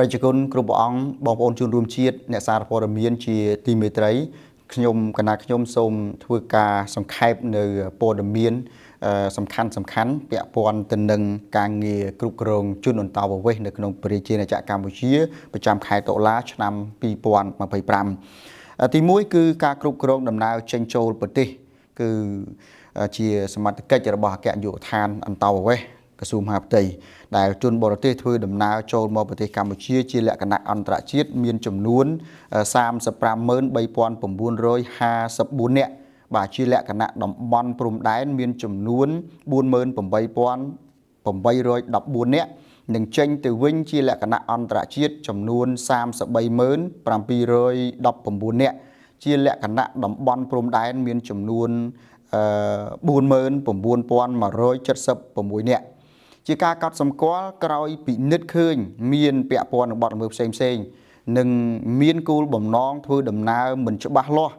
ប្រជាជនគ្រប់ព្រះអង្គបងប្អូនជនរួមជាតិអ្នកសារព័ត៌មានជាទីមេត្រីខ្ញុំគណៈខ្ញុំសូមធ្វើការសង្ខេបនៅព័ត៌មានសំខាន់ពាក់ព័ន្ធទៅនឹងការងារគ្រប់គ្រងជនអន្តោប្រវេសន៍នៅក្នុងប្រជាជាតិកម្ពុជាប្រចាំខែតុលាឆ្នាំ2025ទី1គឺការគ្រប់គ្រងដំណើរចេញចូលប្រទេសគឺជាសមត្ថកិច្ចរបស់អគ្គនាយកដ្ឋានអន្តោប្រវេសន៍ក្រសួងមហាផ្ទៃដែលជនបរទេសធ្វើដំណើរចូលមកប្រទេសកម្ពុជាជាលក្ខណៈអន្តរជាតិមានចំនួន353954នាក់បាទជាលក្ខណៈតំបន់ព្រំដែនមានចំនួន48814នាក់និងចេញទៅវិញជាលក្ខណៈអន្តរជាតិចំនួន33719នាក់ជាលក្ខណៈតំបន់ព្រំដែនមានចំនួន49176នាក់ជាការកត់សម្គាល់ក្រោយពិនិត្យឃើញមានពាក់ព័ន្ធនឹងបទល្មើសផ្សេងនិងមានគោលបំណងធ្វើដំណើរមិនច្បាស់លាស់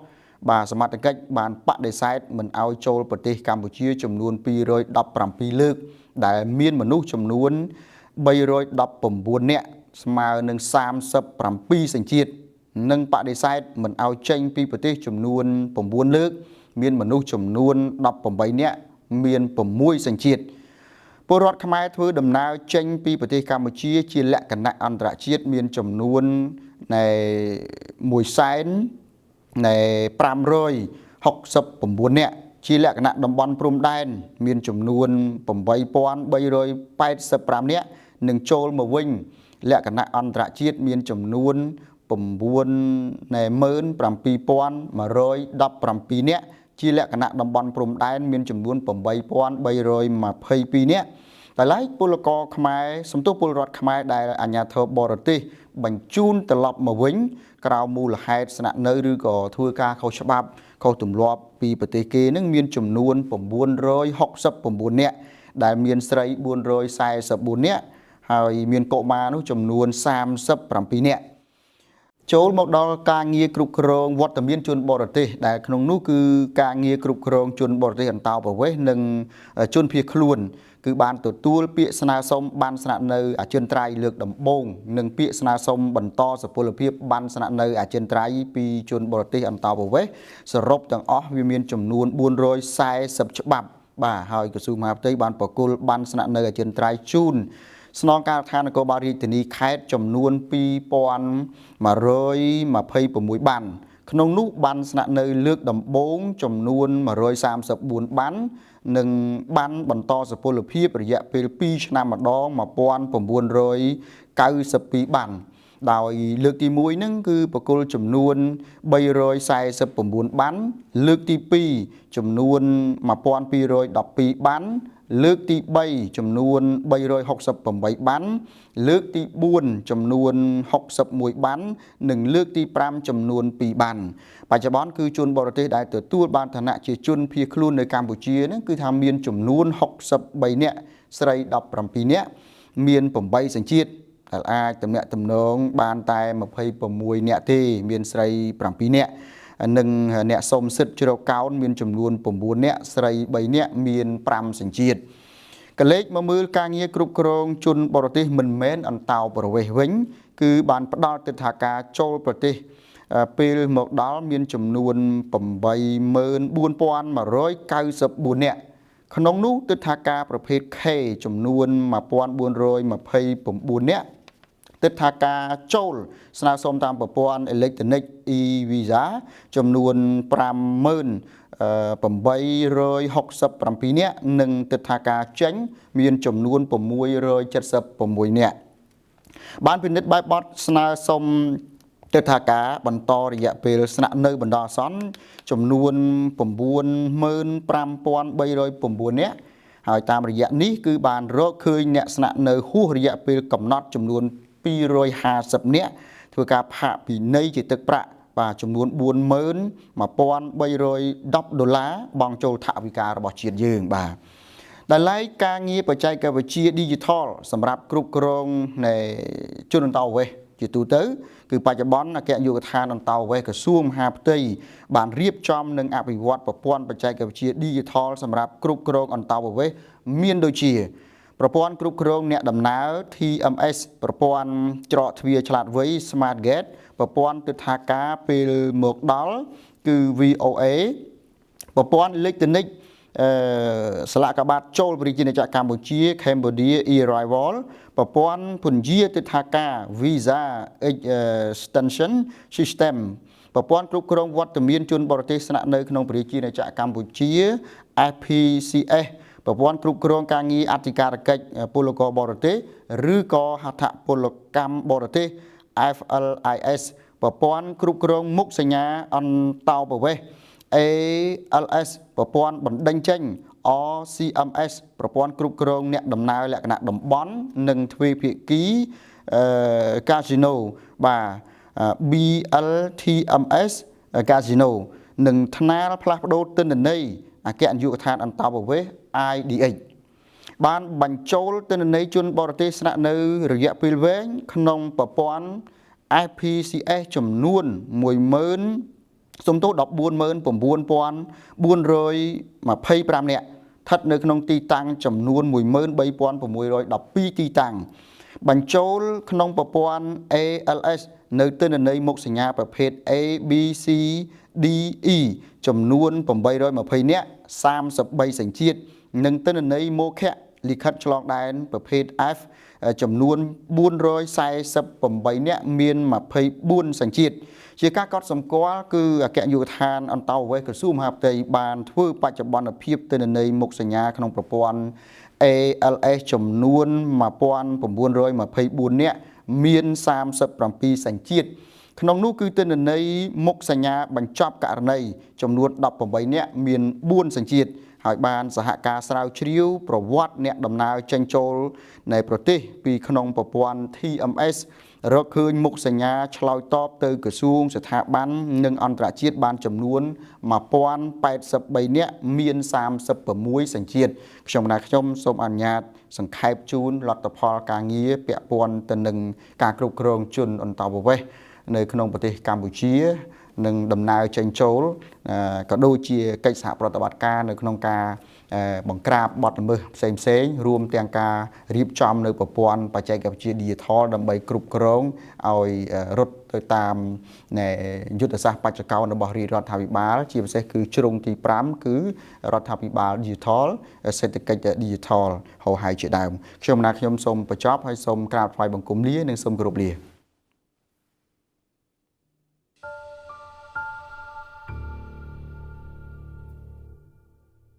បាទសមត្ថកិច្ចបានបដិសេធមិនឲ្យចូលប្រទេសកម្ពុជាចំនួន217លើកដែលមានមនុស្សចំនួន319នាក់ស្មើនឹង37សញ្ជាតិនិងបដិសេធមិនឲ្យចេញពីប្រទេសចំនួន9លើកមានមនុស្សចំនួន18នាក់មាន6សញ្ជាតិពលរដ្ឋខ្មែរធ្វើដំណើរចេញពីប្រទេសកម្ពុជាជាលក្ខណៈអន្តរជាតិមានចំនួន1,569នាក់ជាលក្ខណៈតំបន់ព្រំដែនមានចំនួន8385នាក់និងចូលមកវិញលក្ខណៈអន្តរជាតិមានចំនួន97117នាក់ជាលក្ខណៈតំបន់ព្រំដែនមានចំនួន8322នាក់តែឡែកពលករខ្មែរសំទោសពលរដ្ឋខ្មែរដែលអាជ្ញាធរបរទេសបញ្ជូនត្រឡប់មកវិញក្រៅមូលហេតុស្នាក់នៅឬក៏ធ្វើការខុសច្បាប់ខុសទម្លាប់ពីប្រទេសគេនឹងមានចំនួន969នាក់ដែលមានស្រី444នាក់ហើយមានកុមារនោះចំនួន37នាក់ចូលមកដល់ការងារគ្រប់គ្រងវត្តមានជនបរទេសដែលក្នុងនោះគឺការងារគ្រប់គ្រងជនបរទេសអន្តោប្រវេសន៍និងជនភៀសខ្លួនគឺបានទទួលពាក្យស្នើសុំបានស្នាក់នៅអចិន្ត្រៃយ៍លើកដំបូងនិងពាក្យស្នើសុំបន្តសុពលភាពបានស្នាក់នៅអចិន្ត្រៃយ៍ពីជនបរទេសអន្តោប្រវេសន៍សរុបទាំងអស់វាមានចំនួន440ច្បាប់បាទហើយក្រសួងមហាផ្ទៃបានប្រគល់បានស្នាក់នៅអចិន្ត្រៃយ៍ជូនស្នងការដ្ឋាននគរបាលរាជធានីខេត្តចំនួន2126បានក្នុងនោះបានស្នាក់នៅលើកដំបូងចំនួន134បាននិងបានបន្តសុពលភាពរយៈពេល2ឆ្នាំម្ដង1992បានដោយលើកទី1ហ្នឹងគឺប្រគល់ចំនួន349បានលើកទី2ចំនួន1212បានលើកទី3ចំនួន368បានលើកទី4ចំនួន61បាននិងលើកទី5ចំនួន2បានបច្ចុប្បន្នគឺជនបរទេសដែលទទួលបានឋានៈជាជនភៀសខ្លួននៅកម្ពុជាហ្នឹងគឺថាមានចំនួន63នាក់ស្រី17នាក់មាន8សញ្ជាតិដែលអាចទំនាក់ទំនងបានតែ26នាក់ទេមានស្រី7នាក់និងអ្នកសុំសិទ្ធិជ្រកកោនមានចំនួន9នាក់ស្រី3នាក់មាន5សញ្ជាតិកលេចមកមើលការងារគ្រប់គ្រងជនបរទេសមិនមែនអន្តោប្រវេសន៍វិញគឺបានផ្ដល់ទិដ្ឋាការចូលប្រទេសពេលមកដល់មានចំនួន84194នាក់ក្នុងនោះទិដ្ឋាការប្រភេទ K ចំនួន1429នាក់ទិដ្ឋាការចូលស្នើសុំតាមប្រព័ន្ធអេឡិចត្រូនិក e-visa ចំនួន50867នាក់និងទិដ្ឋាការចេញមានចំនួន676នាក់បានពិនិត្យបែបបទស្នើសុំទិដ្ឋាការបន្តរយៈពេលស្នាក់នៅបណ្ដោះអាសន្នចំនួន95309នាក់ហើយតាមរយៈនេះគឺបានរកឃើញអ្នកស្នាក់នៅហួសរយៈពេលកំណត់ចំនួន250នាក់ធ្វើការផាកពិន័យជាទឹកប្រាក់បាទចំនួន$41310បង់ចូលថវិការបស់ជាតិយើងបាទដែលឡែកការងារបច្ចេកវិទ្យា Digital សម្រាប់គ្រប់គ្រងនៃជនអន្តោប្រវេសន៍ជាទូទៅគឺបច្ចុប្បន្នអគ្គនាយកដ្ឋានអន្តោប្រវេសន៍ក្រសួងមហាផ្ទៃបានរៀបចំនិងអភិវឌ្ឍប្រព័ន្ធបច្ចេកវិទ្យា Digital សម្រាប់គ្រប់គ្រងអន្តោប្រវេសន៍មានដូចជា ប្រព័ន្ធគ្រប់គ្រងអ្នកដំណើរ TMS ប្រព័ន្ធច្រកទ្វារឆ្លាតវៃ Smart Gate ប្រព័ន្ធទិដ្ឋាការពេលមកដល់គឺ VOA ប្រព័ន្ធអេឡិចត្រូនិកស្លាកបាតចូលប្រជាជាតិកម្ពុជា Cambodia Arrival ប្រព័ន្ធពន្យាទិដ្ឋាការ Visa Extension System ប្រព័ន្ធគ្រប់គ្រងវត្តមានជនបរទេសស្នាក់នៅក្នុងប្រជាជាតិកម្ពុជា FPCS ប្រព័ន្ធគ្រប់គ្រងការងារអធិការកិច្ចពលករបរទេសឬក៏ហត្ថពលកម្មបរទេស FLIS ប្រព័ន្ធគ្រប់គ្រងមុខសញ្ញាអន្តោប្រវេសន៍ ALS ប្រព័ន្ធបណ្ដេញចេញ RCMS ប្រព័ន្ធគ្រប់គ្រងអ្នកដំណើរលក្ខណៈតំបន់និងទ្វេភាគីCasino បាទ BLTMS Casino និងថ្នាលផ្លាស់ប្ដូរទិន្នន័យអគ្គនាយកដ្ឋានអន្តោប្រវេសន៍ IDH បានបញ្ចូលទិន្នន័យជនបរទេសស្នាក់នៅរយៈពេលវែងក្នុងប្រព័ន្ធ FPCS ចំនួន1449425នាក់ស្ថិតនៅក្នុងទីតាំងចំនួន13612ទីតាំងបញ្ចូលក្នុងប្រព័ន្ធ ALS នៅទិន្នន័យមុខសញ្ញាប្រភេទ ABCDE ចំនួន820នាក់33សញ្ជាតិនិងទិន្នន័យមោខៈលិខិតឆ្លងដែនប្រភេទ F ចំនួន448នាក់មាន24សញ្ជាតិជាការកត់សម្គាល់គឺអគ្គនាយកដ្ឋានអន្តោប្រវេសន៍ក្រសួងមហាផ្ទៃបានធ្វើបច្ចុប្បន្នភាពទិន្នន័យមុខសញ្ញាក្នុងប្រព័ន្ធ ALS ចំនួន1924នាក់មាន37សញ្ជាតិក្នុងនោះគឺទិន្នន័យមុខសញ្ញាបញ្ចប់ករណីចំនួន18នាក់មាន4សញ្ជាតិហើយបានសហការស្រាវជ្រាវប្រវត្តិអ្នកដំណើរចេញចូលនៃប្រទេសពីក្នុងប្រព័ន្ធ TMS រកឃើញមុខសញ្ញាឆ្លើយតបទៅក្រសួងស្ថាប័ននិងអន្តរជាតិបានចំនួន1083នាក់មាន36សញ្ជាតិខ្ញុំសូមអនុញ្ញាតសង្ខេបជូនលទ្ធផលការងារពាក់ព័ន្ធទៅនឹងការគ្រប់គ្រងជនអន្តោប្រវេសន៍នៅក្នុងប្រទេសកម្ពុជានិងដំណើរចេញចូលក៏ដូចជាកិច្ចសហប្រតិបត្តិការនៅក្នុងការបង្ក្រាបបទល្មើសផ្សេងៗរួមទាំងការរៀបចំនៅប្រព័ន្ធបច្ចេកវិទ្យា Digital ដើម្បីគ្រប់គ្រងឲ្យរត់ទៅតាមយុទ្ធសាស្ត្របច្ចុប្បន្នរបស់រាជរដ្ឋាភិបាលជាពិសេសគឺជ្រុងទី5គឺរដ្ឋាភិបាល Digital សេដ្ឋកិច្ច Digital ហៅហើយជាដើមខ្ញុំសូមបញ្ចប់ហើយសូមក្រាបថ្វាយបង្គំលានិងសូមគោរពលា